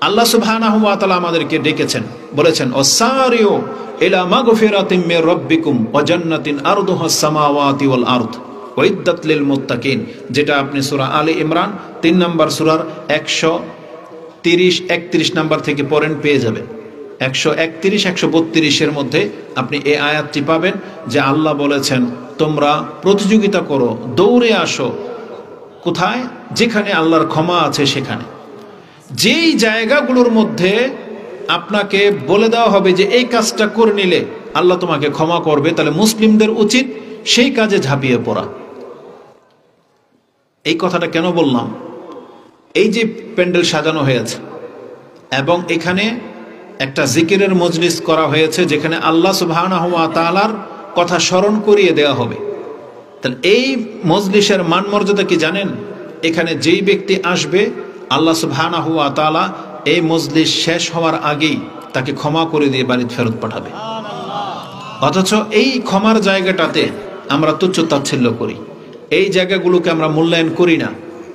আল্লাহ সুবহানাহু ওয়া তাআলা আমাদেরকে ডেকেছেন, বলেছেন ওয়াসারিউ ইলা মাগফিরাতিম মির রাব্বিকুম ওয়া জান্নাতিন আরদুহাস সামাওয়াতি ওয়াল আরদ উইদ্দাত লিল মুত্তাকিন, যেটা আপনি সূরা আলে ইমরান 3 নম্বর সূরার 130-31 নম্বর থেকে পড়েন, পেয়ে যাবেন। 131-132 এর মধ্যে আপনি এই আয়াতটি পাবেন যে আল্লাহ বলেছেন তোমরা প্রতিযোগিতা করো, দৌড়ে আসো। কোথায়? যেখানে আল্লাহর ক্ষমা আছে সেখানে। যেই জায়গাগুলোর মধ্যে আপনাকে বলে দেওয়া হবে যে এই কাজটা করে নিলে আল্লাহ তোমাকে ক্ষমা করবে, তাহলে মুসলিমদের উচিত সেই কাজে ঝাঁপিয়ে পড়া। এই কথাটা কেন বললাম? এই যে প্যান্ডেল সাজানো হয়েছে এবং এখানে একটা জিকিরের মজলিস করা হয়েছে যেখানে আল্লাহ সুবহানাহু ওয়া তাআলার কথা স্মরণ করিয়ে দেওয়া হবে, তাহলে এই মজলিসের মান মর্যাদা কি জানেন? এখানে যেই ব্যক্তি আসবে আল্লাহ সুবহানাহু ওয়া তাআলা এই মজলিস শেষ হওয়ার আগেই তাকে ক্ষমা করে দিয়ে বাড়িতে ফেরত পাঠাবে। অথচ এই ক্ষমার জায়গাটাতে আমরা তুচ্ছ তাচ্ছিল্য করি, এই জায়গাগুলোকে আমরা মূল্যায়ন করি না।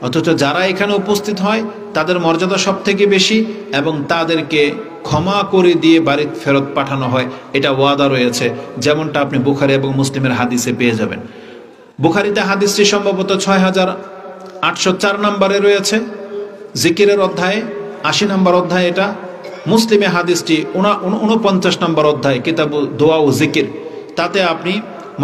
অথচ যারা এখানে উপস্থিত হয় তাদের মর্যাদা সব থেকে বেশি এবং তাদেরকে ক্ষমা করে দিয়ে বাড়িতে ফেরত পাঠানো হয়, এটা ওয়াদা রয়েছে, যেমনটা আপনি বুখারী এবং মুসলিমের হাদিসে পেয়ে যাবেন। বুখারীতে হাদিসটি সম্ভবত 6804 নম্বরে রয়েছে, জিকিরের অধ্যায়ে 80 নম্বর অধ্যায় এটা। মুসলিমে হাদিসটি 49 নম্বর অধ্যায়, কিতাবু দোয়া ও জিকির, তাতে আপনি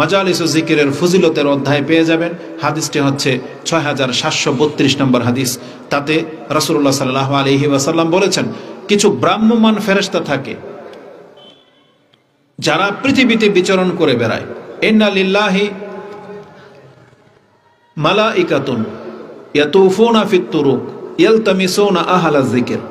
মাজালিস ও জিকিরের ফজিলতের অধ্যায় পেয়ে যাবেন। হাদিসটি হচ্ছে 6732 নম্বর হাদিস। তাতে রাসূলুল্লাহ সাল্লাল্লাহু আলাইহি ওয়াসাল্লাম বলেছেন কিছু ব্রাহ্মমান ফেরেশতা থাকে যারা পৃথিবীতে বিচরণ করে বেড়ায়। ইন্না লিল্লাহি মালাইকাতুন ইয়াতুফুনা ফিত তুরুক ইয়ালতামিসুনা আহলা যিকির।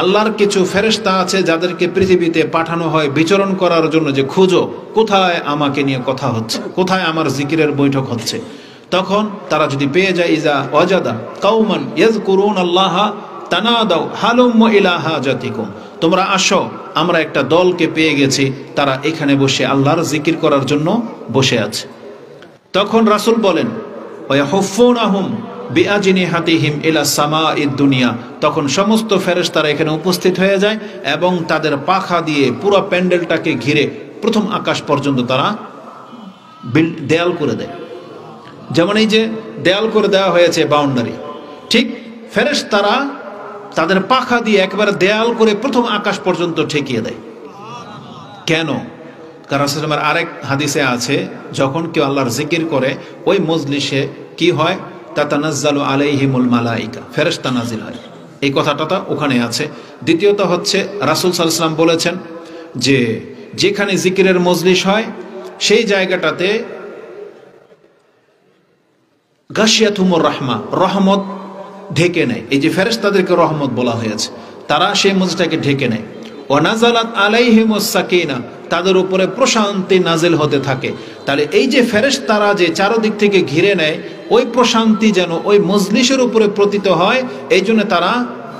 আল্লাহর কিছু ফেরেশতা আছে যাদেরকে পৃথিবীতে পাঠানো হয় বিচরণ করার জন্য, যে খুঁজো কোথায় আমাকে নিয়ে কথা হচ্ছে, কোথায় আমার জিকিরের বৈঠক হচ্ছে। তখন তারা যদি পেয়ে যায়, ইজা ওয়াজাদা কাউমান ইয়াযকুরুনাল্লাহা তানাদাউ হালুম্মা ইলা হাজাতিকুম, তোমরা আসো, আমরা একটা দলকে পেয়ে গেছি, তারা এখানে বসে আল্লাহর জিকির করার জন্য বসে আছে। তখন রাসূল বলেন ওয়াহুফুনাহুম বিআজনিহাতিহিম ইলা সামাঈদ দুনিয়া, তখন সমস্ত ফেরেশতারা এখানে উপস্থিত হয়ে যায় এবং তাদের পাখা দিয়ে পুরো প্যান্ডেলটাকে ঘিরে প্রথম আকাশ পর্যন্ত তারা দেয়াল করে দেয়। যেমন এই যে দেয়াল করে দেওয়া হয়েছে বাউন্ডারি, ঠিক ফেরেশতারা তাদের পাখা দিয়ে একবার দেয়াল করে প্রথম আকাশ পর্যন্ত ঠেকিয়ে দেয়। কেন? কারণ আরেক হাদিসে আছে যখন কেউ আল্লাহর জিকির করে ওই মজলিসে কি হয়, তাতানাজ্জালু আলাইহিমুল মালাইকা, ফেরেশতা নাজিল হয়। এই কথাটা ওখানে আছে। দ্বিতীয়ত হচ্ছে রাসূল সাল্লাল্লাহু আলাইহি ওয়াসাল্লাম বলেছেন যে যেখানে জিকিরের মজলিস হয় সেই জায়গাটাতে গাশিয়াতুমুর রাহমা, রহমত ঢেকে নেয়। এই যে ফেরেশতাদেরকে রহমত বলা হয়েছে, তারা সেই মজলিসটাকে ঢেকে নেয়। ওয়া নাযালাত আলাইহিমুস সাকিনা, তাদের উপরে প্রশান্তি নাজিল হতে থাকে। তাহলে এই যে ফেরেশতারা যে চারদিক থেকে ঘিরে নেয়, ওই প্রশান্তি যেন ওই মজলিসের উপরে পতিত হয়, এই জন্য তারা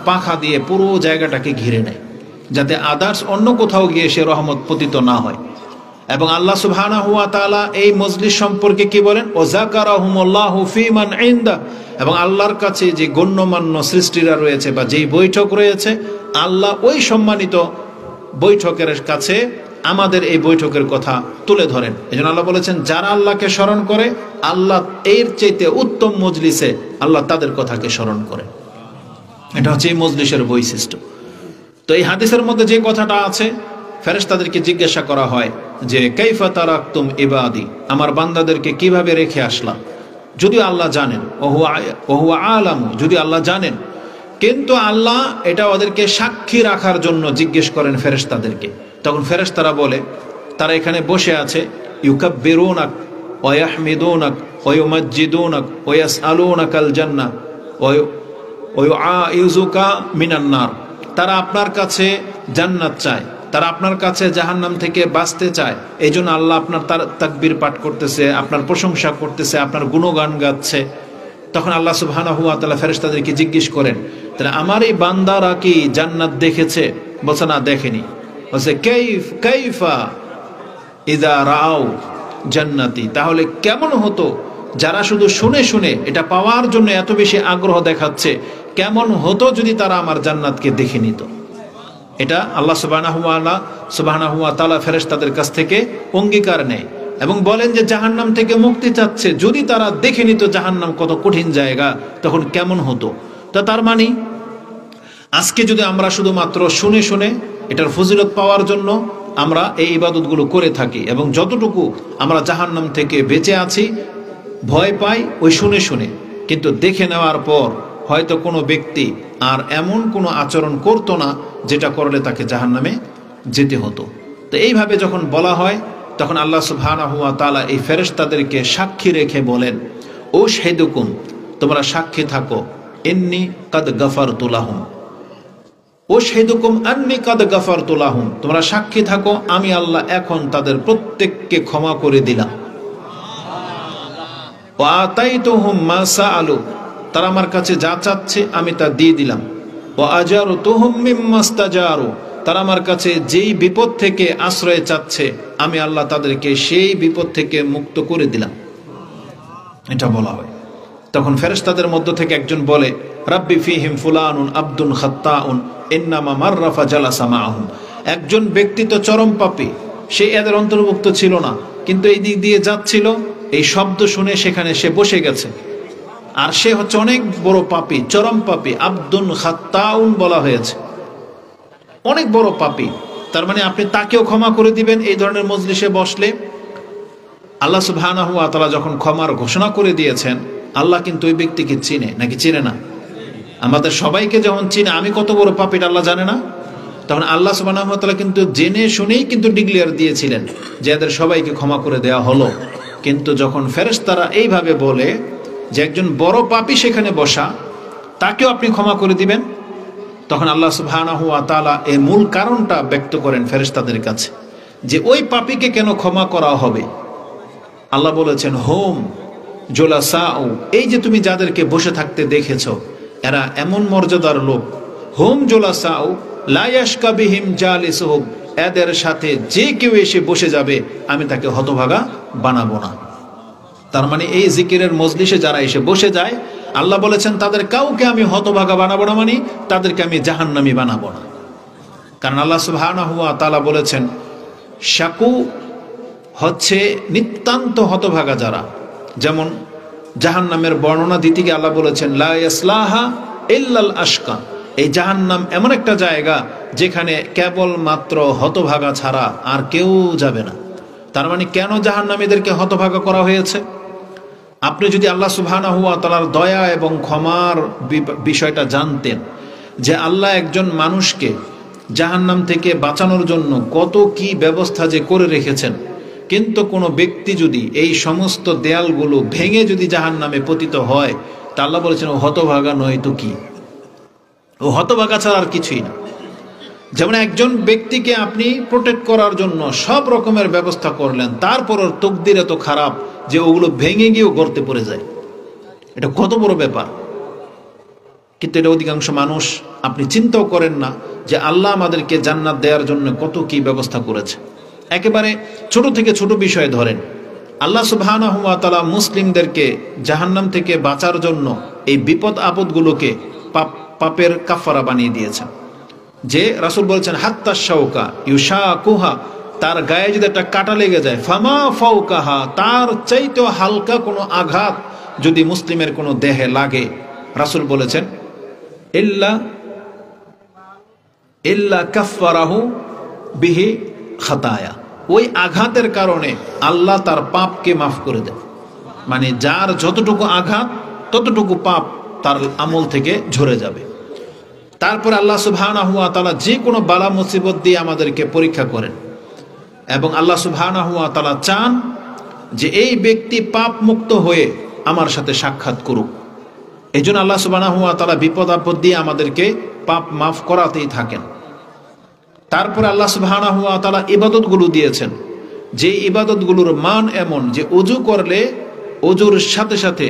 পাখা দিয়ে পুরো জায়গাটাকে ঘিরে নেয়, যাতে আদার্স অন্য কোথাও গিয়ে সে রহমত পতিত না হয়। এবং আল্লাহ সুবহানাহু ওয়া তাআলা এই মজলিস সম্পর্কে কি বলেন, ও যাকারাহুমুল্লাহু ফীমান ইনদা, এবং আল্লাহর কাছে যে গণ্যমান্য সৃষ্টিরা রয়েছে বা যেই বৈঠক রয়েছে, আল্লাহ ওই সম্মানিত বৈঠকের কাছে আমাদের এই বৈঠকের কথা তুলে ধরেন। এজন্য আল্লাহ বলেছেন যারা আল্লাহকে স্মরণ করে আল্লাহ এর চাইতে উত্তম মজলিসে আল্লাহ তাদের কথাকে স্মরণ করে। এটা হচ্ছে এই মজলিসের বৈশিষ্ট্য। তো এই হাদিসের মধ্যে যে কথাটা আছে, ফেরেশতাদেরকে জিজ্ঞাসা করা হয় যে কাইফা তারাকতুম ইবাদি, আমার বান্দাদেরকে কিভাবে রেখে আসলাম। যদিও আল্লাহ জানেন, ওহুয়া আলামু, যদি আল্লাহ জানেন, কিন্তু আল্লাহ এটা ওদেরকে সাক্ষী রাখার জন্য জিজ্ঞেস করেন ফেরেশতাদেরকে। তখন ফেরেশতারা বলে, তারা এখানে বসে আছে, ইউকাব্বিরুনাক ওয়া ইয়াহমিদুনাক ওয়া ইউমাজ্জিদুনাক ওয়া ইয়াসআলুনাকাল জান্নাহ ওয়া ইউআইযুকা মিনান নার, তারা আপনার কাছে জান্নাত চায়, তারা আপনার কাছে জাহান্নাম থেকে বাঁচতে চায়। এই জন্য আল্লাহ আপনার তাকবীর পাঠ করতেছে, আপনার প্রশংসা করতেছে, আপনার গুণগান গাচ্ছে। তখন আল্লাহ সুবহানাহু ওয়া তাআলা ফেরেশতাদেরকে জিজ্ঞেস করেন, তাহলে আমার এই বান্দারা কি জান্নাত দেখেছে? বলছে না, দেখেনি। বলছে কাইফা ইযা রাআউ জান্নাতি, তাহলে কেমন হতো যারা শুধু শুনে শুনে এটা পাওয়ার জন্য এত বেশি আগ্রহ দেখাচ্ছে, কেমন হতো যদি তারা আমার জান্নাতকে দেখে নিত। এটা আল্লাহ সুবহানাহু ওয়া তাআলা ফেরেশতাদের কাছ থেকে অঙ্গীকার নেয় এবং বলেন যে জাহান্নাম থেকে মুক্তি চাচ্ছে। যদি তারা দেখে নিত জাহান্নাম কত কঠিন জায়গা তখন কেমন হতো। তা তার মানে আজকে যদি আমরা শুধুমাত্র শুনে শুনে এটার ফজিলত পাওয়ার জন্য আমরা এই ইবাদতগুলো করে থাকি এবং যতটুকু আমরা জাহান্নাম থেকে বেঁচে আছি ভয় পাই ওই শুনে শুনে, কিন্তু দেখে নেওয়ার পর হয়তো কোনো ব্যক্তি আর এমন কোনো আচরণ করতো না যেটা করলে তাকে জাহান্নামে যেতে হতো। তো এইভাবে যখন বলা হয় তখন আল্লাহ সুবহানাহু ওয়া তাআলা এই ফেরেশতাদেরকে সাক্ষী রেখে বলেন, ও শাহিদুকুম, তোমরা সাক্ষী থাকো, ইন্নী কাদ গাফারতু লাহুম, ও শাহিদুকুম আন্নী কাদ গাফারতু লাহুম, তোমরা সাক্ষী থাকো আমি আল্লাহ এখন তাদের প্রত্যেককে ক্ষমা করে দিলাম। ওয়া আতাইতুহুম মা সাআলু, তারা আমার কাছে যা চাচ্ছে আমি তা দিয়ে দিলাম। ওয়া আজারতুহুম মিম্মা ইস্তাজারু, তারা আমার কাছে যেই বিপদ থেকে আশ্রয় চাচ্ছে আমি আল্লাহ তাদেরকে সেই বিপদ থেকে মুক্ত করে দিলাম। এটা বলা হয়। তখন ফেরেশতাদের মধ্য থেকে একজন বলে, রাব্বি ফিহিম ফুলানুন আব্দুন খাত্তাউন ইন্নামা মাররাফা জালাসা মাআহুম, একজন ব্যক্তি তো চরম পাপী, সে এদের অন্তর্ভুক্ত ছিল না, কিন্তু এই দিক দিয়ে যাচ্ছিল, এই শব্দ শুনে সেখানে সে বসে গেছে, আর সে হচ্ছে অনেক বড় পাপী, চরম পাপী, আব্দুন খাত্তাউন বলা হয়েছে, অনেক বড় পাপী। তার মানে আপনি তাকেও ক্ষমা করে দিবেন এই ধরনের মজলিসে বসলে। আল্লাহ সুবহানাহু ওয়া তাআলা যখন ক্ষমার ঘোষণা করে দিয়েছেন, আল্লাহ কিন্তু ওই ব্যক্তিকে চিনে নাকি চিনে না? আমাদের সবাইকে যখন চিনে, আমি কত বড় পাপী আল্লাহ জানে না? তখন আল্লাহ সুবহানাহু ওয়া তাআলা কিন্তু জেনে শুনেই কিন্তু ডিক্লেয়ার দিয়েছিলেন যে এদের সবাইকে ক্ষমা করে দেওয়া হলো। কিন্তু যখন ফেরেশতারা এইভাবে বলে যে একজন বড় পাপী সেখানে বসা, তাকেও আপনি ক্ষমা করে দিবেন, তখন আল্লাহ সুবহানাহু ওয়া তাআলা এর মূল কারণটা ব্যক্ত করেন ফেরেশতাদের কাছে যে ওই পাপীকে কেন ক্ষমা করা হবে। আল্লাহ বলেছেন, হোম জুলাসাউ, এই যে তুমি যাদেরকে বসে থাকতে দেখেছো এরা এমন মর্যাদার লোক, হোম জুলাসাউ লা ইয়াশকা বিহিম জালিসুহুম, এদের সাথে যে কেউ এসে বসে যাবে আমি তাকে হতভাগা বানাবো না। তার মানে এই জিকিরের মজলিসে যারা এসে বসে যায় আল্লাহ বলেছেন তাদের কাউকে আমি হতভাগা বানাবো না, মানে তাদেরকে আমি জাহান্নামী বানাবো না। কারণ আল্লাহ সুবহানাহু ওয়া তাআলা বলেছেন শাকু হচ্ছে নিতান্ত হতভাগা যারা, যেমন জাহান্নামের বর্ণনা দিতে গিয়ে আল্লাহ বলেছেন লা ইয়াসলাহা ইল্লাল আশকা, এই জাহান্নাম এমন একটা জায়গা যেখানে কেবল মাত্র হতভাগা ছাড়া আর কেউ যাবে না। তার মানে কেন জাহান্নামীদেরকে হতভাগা করা হয়েছে? আপনি যদি আল্লাহ সুবহানাহু ওয়া তাআলার দয়া এবং ক্ষমার বিষয়টা জানতেন, যে আল্লাহ একজন মানুষকে জাহান্নাম থেকে বাঁচানোর জন্য কত কি ব্যবস্থা যে করে রেখেছেন, কিন্তু কোনো ব্যক্তি যদি এই সমস্ত দেয়ালগুলো ভেঙে যদি জাহান্নামে পতিত হয়, তা আল্লাহ বলেছেন ও হতভাগা নয় তো কি, ও হতভাগা ছাড়া আর কিছুই না। যেমন একজন ব্যক্তিকে আপনি প্রোটেক্ট করার জন্য সব রকমের ব্যবস্থা করলেন, তারপর ওর তকদির এত খারাপ যে ওগুলো ভেঙে গিয়েও গর্তে পড়ে যায়, এটা কত বড় ব্যাপার। কিন্তু এটা অধিকাংশ মানুষ আপনি চিন্তাও করেন না যে আল্লাহ আমাদেরকে জান্নাত দেওয়ার জন্য কত কি ব্যবস্থা করেছে। একেবারে ছোট থেকে ছোট বিষয় ধরেন, আল্লাহ সুবহানাহু ওয়া তাআলা মুসলিমদেরকে জাহান্নাম থেকে বাঁচার জন্য এই বিপদ আপদগুলোকে পাপের কাফারা বানিয়ে দিয়েছেন। যে রাসূল বলেছেন হাত্তা শাওকা ইউশাকুহা, তার গায়ে যদি একটা কাঁটা লেগে যায়, ফামা ফাওকাহা, তার চাইতেও হালকা কোনো আঘাত যদি মুসলিমের কোনো দেহে লাগে, রাসূল বলেছেন ইল্লা কাফফারাহু বিহি খাতায়া, ওই আঘাতের কারণে আল্লাহ তার পাপকে মাফ করে দেয়। মানে যার যতটুকু আঘাত ততটুকু পাপ তার আমল থেকে ঝরে যাবে। তারপর আল্লাহ সুবহানাহু ওয়া তাআলা যে কোনো বালা মুসিবত দিয়ে আমাদেরকে পরীক্ষা করেন এবং আল্লাহ সুবহানাহু ওয়া তাআলা চান যে এই ব্যক্তি পাপ মুক্ত হয়ে আমার সাথে সাক্ষাৎ করুক। এই জন্য আল্লাহ সুবহানাহু ওয়া তাআলা বিপদ আপদ দিয়ে আমাদেরকে পাপ মাফ করাতেই থাকেন। তারপরে আল্লাহ সুবহানাহু ওয়া তাআলা ইবাদতগুলো দিয়েছেন, যে ইবাদতগুলোর মান এমন যে অজু করলে অজুর সাথে সাথে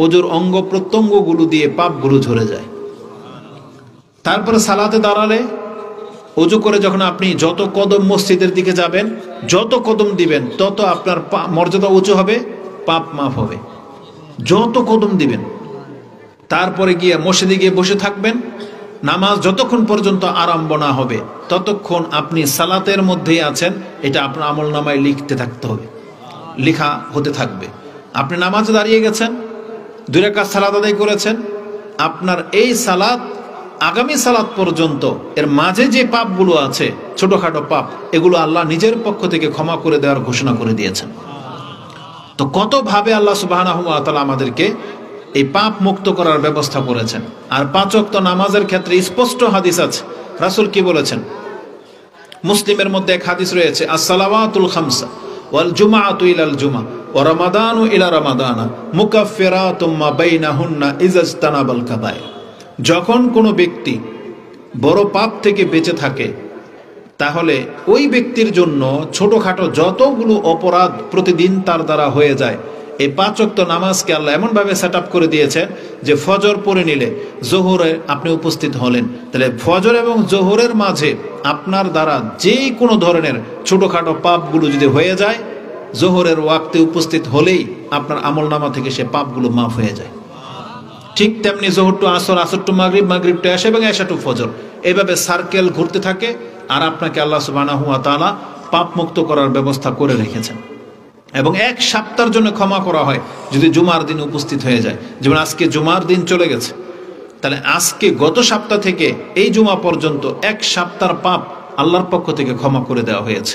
অজুর অঙ্গ প্রত্যঙ্গগুলো দিয়ে পাপগুলো ঝরে যায়। তারপরে সালাতে দাঁড়ালে অজু করে যখন আপনি যত কদম মসজিদের দিকে যাবেন, যত কদম দিবেন তত আপনার মর্যাদা উঁচু হবে, পাপ মাফ হবে, যত কদম দিবেন। তারপরে গিয়ে মসজিদে গিয়ে বসে থাকবেন, নামাজ যতক্ষণ পর্যন্ত আরম্ভ না হবে ততক্ষণ আপনি সালাতের মধ্যেই আছেন, এটা আপনার আমল নামায় লিখতে থাকতে হবে, লেখা হতে থাকবে। আপনি নামাজে দাঁড়িয়ে গেছেন, 2 রাকাত সালাত আদায় করেছেন, আপনার এই সালাত আগামী সালাত পর্যন্ত এর মাঝে যে পাপগুলো আছে ছোটখাটো পাপ, এগুলো আল্লাহ নিজের পক্ষ থেকে ক্ষমা করে দেওয়ার ঘোষণা করে দিয়েছেন। তো কত ভাবে আল্লাহ সুবহানাহু ওয়া তাআলা আমাদেরকে এই পাপ মুক্ত করার ব্যবস্থা করেছেন। আর 5 ওয়াক্ত নামাজের ক্ষেত্রে স্পষ্ট হাদিস আছে, রাসূল কি বলেছেন? মুসলিমের মধ্যে এক হাদিস রয়েছে, as-সালাওয়াতুল খামসা ওয়াল জুমআতু ইলাল জুমআ ওয়া রমাদানু ইলা রমাদানা মুকাফফিরাতুম মা বাইনাহুন্না ইজাজতানাবাল কাবায়ের। যখন কোনো ব্যক্তি বড় পাপ থেকে বেঁচে থাকে, তাহলে ওই ব্যক্তির জন্য ছোটখাটো যতগুলো অপরাধ প্রতিদিন তার দ্বারা হয়ে যায়, এই 5 ওয়াক্ত নামাজকে আল্লাহ এমনভাবে সেট আপ করে দিয়েছেন যে ফজর পড়ে নিলে জোহরে আপনি উপস্থিত হলেন, তাহলে ফজর এবং জোহরের মাঝে আপনার দ্বারা যে কোনো ধরনের ছোটখাটো পাপগুলো যদি হয়ে যায়, জোহরের ওয়াক্তে উপস্থিত হলেই আপনার আমল নামা থেকে সে পাপগুলো মাফ হয়ে যায়। ঠিক তেমনি জোহর টু আসর, আসর টু মাগরিব, মাগরিব টু এশা এবং এশা টু ফজর, এইভাবে সার্কেল ঘুরতে থাকে, আর আপনাকে আল্লাহ সুবহানাহু ওয়া তাআলা পাপ মুক্ত করার ব্যবস্থা করে রেখেছেন। এবং 1 সপ্তাহের জন্য ক্ষমা করা হয় যদি জুমার দিন উপস্থিত হয়ে যায়। যেমন আজকে জুমার দিন চলে গেছে, তাহলে আজকে গত সপ্তাহ থেকে এই জুমা পর্যন্ত 1 সপ্তাহের পাপ আল্লাহর পক্ষ থেকে ক্ষমা করে দেওয়া হয়েছে।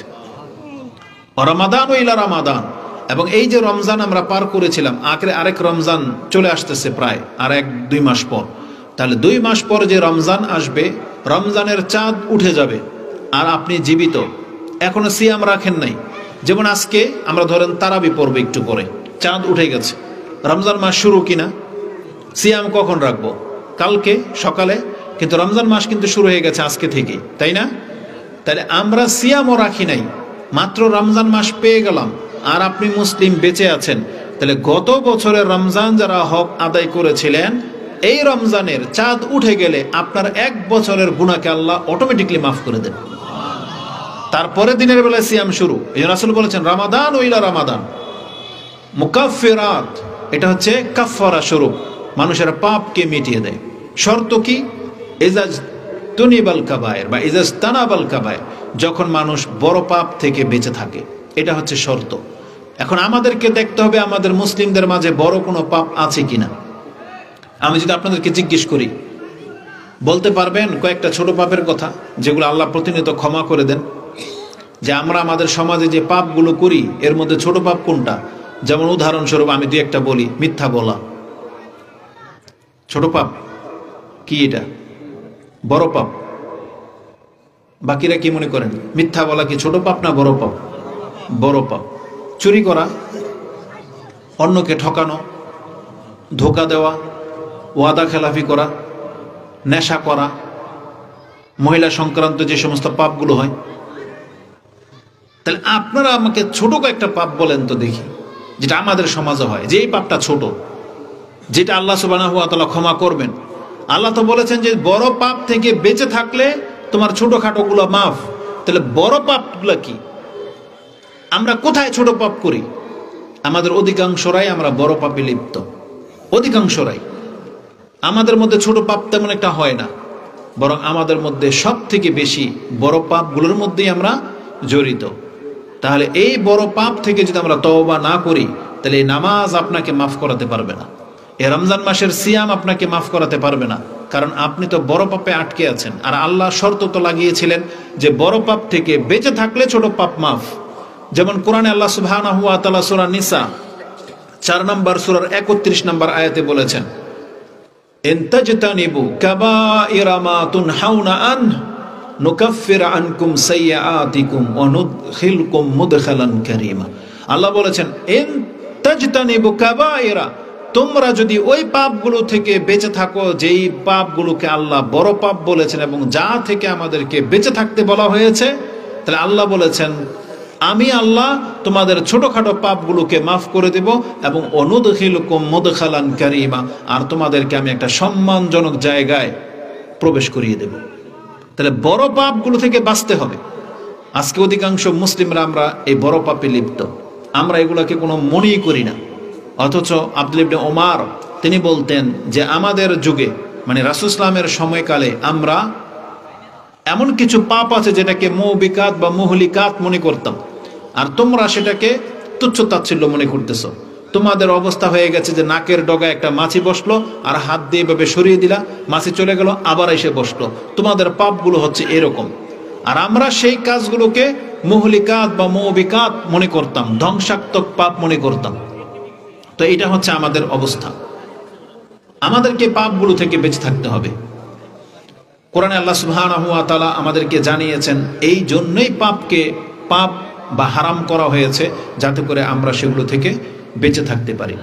রমাদান ও ইলা রমাদান, এবং এই যে রমজান আমরা পার করেছিলাম, আরেক রমজান চলে আসতেছে প্রায় আর 1-2 মাস পর, তাহলে 2 মাস পর যে রমজান আসবে, রমজানের চাঁদ উঠে যাবে আর আপনি জীবিত, এখনো সিয়াম রাখেন নাই। যেমন আজকে আমরা ধরেন তারাবি পড়ব, একটু পরে চাঁদ উঠে গেছে, রমজান মাস শুরু কিনা, সিয়াম কখন রাখবো? কালকে সকালে, কিন্তু রমজান মাস কিন্তু শুরু হয়ে গেছে আজকে থেকে, তাই না? তাহলে আমরা সিয়ামও রাখি নাই, মাত্র রমজান মাস পেয়ে গেলাম, আর আপনি মুসলিম বেঁচে আছেন। তাহলে গত বছরের রমজান যারা হক আদায় করেছিলেন, এই রমজানের চাঁদ উঠে গেলে আপনার 1 বছরের গুনাহকে আল্লাহ অটোমেটিকলি মাফ করে দেন। তারপরে দিনের বেলায় সিয়াম শুরু। এই রাসূল বলেছেন রমাদান ও ইলা রমাদান মুকাফফিরাত, এটা হচ্ছে কাফফারা স্বরূপ, মানুষের পাপকে মিটিয়ে দেয়। শর্ত কি? ইজাজ তুনিবাল কাবায়ের বা ইজাজ তানাবাল কাবায়ের, যখন মানুষ বড় পাপ থেকে বেঁচে থাকে, এটা হচ্ছে শর্ত। এখন আমাদেরকে দেখতে হবে আমাদের মুসলিমদের মাঝে বড় কোনো পাপ আছে কিনা। আমি যদি আপনাদেরকে জিজ্ঞেস করি, বলতে পারবেন কয়েকটা ছোট পাপের কথা যেগুলো আল্লাহ প্রতিনিয়ত ক্ষমা করে দেন? যে আমরা আমাদের সমাজে যে পাপগুলো করি, এর মধ্যে ছোট পাপ কোনটা? যেমন উদাহরণস্বরূপ আমি 2-1টা বলি, মিথ্যা বলা ছোট পাপ। কি এটা? বড় পাপ। বাকিরা কি মনে করেন? মিথ্যা বলা কি ছোট পাপ না বড় পাপ? বড় পাপ। চুরি করা, অন্যকে ঠকানো, ধোঁকা দেওয়া, ওয়াদা খেলাফি করা, নেশা করা, মহিলা সংক্রান্ত যে সমস্ত পাপগুলো হয়। তাহলে আপনারা আমাকে ছোট কয়েকটা পাপ বলেন তো দেখি, যেটা আমাদের সমাজে হয়, যে এই পাপটা ছোট, যেটা আল্লাহ সুবহানাহু ওয়া তাআলা ক্ষমা করবেন। আল্লাহ তো বলেছেন যে বড় পাপ থেকে বেঁচে থাকলে তোমার ছোটখাটোগুলো মাফ। তাহলে বড় পাপগুলো কি? আমরা কোথায় ছোট পাপ করি? আমাদের অধিকাংশরাই আমরা বড় পাপে লিপ্ত, অধিকাংশরাই। আমাদের মধ্যে ছোট পাপ তেমন একটা হয় না, বরং আমাদের মধ্যে সব থেকে বেশি বড় পাপগুলোর মধ্যেই আমরা জড়িত। তাহলে এই বড় পাপ থেকে যদি আমরা তওবা না করি, তাহলে এই নামাজ আপনাকে মাফ করাতে পারবে না, এই রমজান মাসের সিয়াম আপনাকে মাফ করাতে পারবে না, কারণ আপনি তো বড় পাপে আটকে আছেন। আর আল্লাহ শর্ত তো লাগিয়েছিলেন যে বড় পাপ থেকে বেঁচে থাকলে ছোট পাপ মাফ। যেমন কোরআনে আল্লাহ সুবহানাহু ওয়া তাআলা সূরা নিসা 4 নম্বর সূরার 31 নম্বর আয়াতে বলেছেন, ইন তাজতানিবু কাবাইরা মা তুনহাউনা আনহু নুকাফির আনকুম সাইয়্যাতিকুম ওয়া নুদখিলকুম মুদখালান কারীমা। আল্লাহ বলেছেন ইন তাজতানিবু কাবাইরা, তোমরা যদি ওই পাপগুলো থেকে বেঁচে থাকো যেই পাপগুলোকে আল্লাহ বড় পাপ বলেছেন এবং যা থেকে আমাদেরকে বেঁচে থাকতে বলা হয়েছে, তাহলে আল্লাহ বলেছেন আমি আল্লাহ তোমাদের ছোটখাটো পাপগুলোকে মাফ করে দেব এবং অনুদখিলকুম মুদখালান কারীমা, আর তোমাদেরকে আমি একটা সম্মানজনক জায়গায় প্রবেশ করিয়ে দেব। তাহলে বড় পাপগুলো থেকে বাঁচতে হবে। আজকে অধিকাংশ মুসলিমরা আমরা এই বড় পাপে লিপ্ত, আমরা এগুলোকে কোনো মনেই করি না। অথচ আব্দুল্লাহ ইবনে ওমর তিনি বলতেন যে আমাদের যুগে মানে রাসূল ইসলামের সময়কালে আমরা এমন কিছু পাপ আছে যেটাকে মৌবিকাত বা মুহলিকাত মনে করতাম, আর তোমরা সেটাকে তুচ্ছ তাচ্ছিল্য মনে করতেছো। তোমাদের অবস্থা হয়ে গেছে যে নাকের ডগায় একটা মাছি বসলো, আর হাত দিয়ে এভাবে সরিয়ে দিলা, মাছি চলে গেল, আবার এসে বসলো। তোমাদের পাপগুলো হচ্ছে এরকম। আর আমরা সেই কাজগুলোকে মুহলিকাত বা মৌবিকাত মনে করতাম, ধ্বংসাত্মক পাপ মনে করতাম। তো এটা হচ্ছে আমাদের অবস্থা। আমাদেরকে পাপগুলো থেকে বেঁচে থাকতে হবে। কোরআনে আল্লাহ সুবহানাহু ওয়া তাআলা আমাদেরকে জানিয়েছেন এই জন্যই পাপ বা হারাম করা হয়েছে, যাতে করে আমরা সেগুলো থেকে বেঁচে থাকতে পারি।